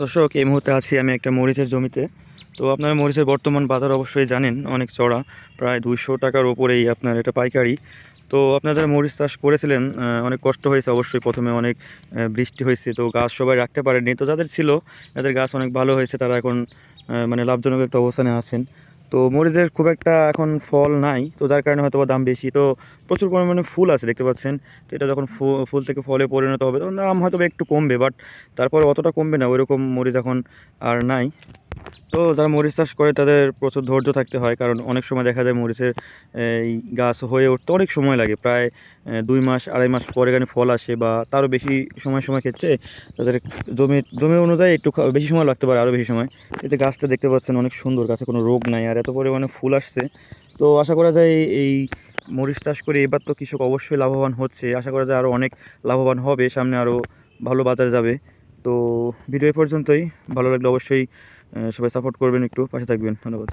দর্শক, এই মুহূর্তে আছি আমি একটা মরিচের জমিতে। তো আপনারা মরিচের বর্তমান বাজার অবশ্যই জানেন, অনেক চড়া, প্রায় 200 টাকার ওপরেই আপনার এটা পাইকারি। তো আপনারা যারা মরিচ চাষ করেছিলেন, অনেক কষ্ট হয়েছে অবশ্যই। প্রথমে অনেক বৃষ্টি হয়েছে, তো গাছ সবাই রাখতে পারেনি। তো যাদের ছিল, যাদের গাছ অনেক ভালো হয়েছে, তারা এখন মানে লাভজনক একটা অবস্থানে আছেন। তো মরিচের খুব একটা এখন ফল নাই, তো যার কারণে হয়তো বা দাম বেশি। তো প্রচুর পরিমাণে ফুল আছে দেখতে পাচ্ছেন। তো এটা যখন ফুল থেকে ফলে পরিণত হবে, তখন দাম হয়তো বা একটু কমবে, বাট তারপরে অতটা কমবে না। ওইরকম মরিচ এখন আর নাই। তো যারা মরিচ চাষ করে তাদের প্রচুর ধৈর্য থাকতে হয়, কারণ অনেক সময় দেখা যায় মরিচের এই গাছ হয়ে উঠতে অনেক সময় লাগে, প্রায় 2 মাস 2.5 মাস পরে এখানে ফল আসে, বা তারও বেশি সময় ক্ষেত্রে তাদের জমি অনুযায়ী একটু বেশি সময় লাগতে পারে, আরও বেশি সময়। এতে গাছটা দেখতে পাচ্ছেন অনেক সুন্দর, গাছে কোনো রোগ নাই, আর এত পরিমাণে ফুল আসছে। তো আশা করা যায় এই মরিচ চাষ করে এবার তো কৃষক অবশ্যই লাভবান হচ্ছে। আশা করা যায় আরও অনেক লাভবান হবে, সামনে আরও ভালো বাজার যাবে। তো ভিডিও এ পর্যন্তই। ভালো লাগলে অবশ্যই সবাই সাপোর্ট করবেন, একটু পাশে থাকবেন। ধন্যবাদ।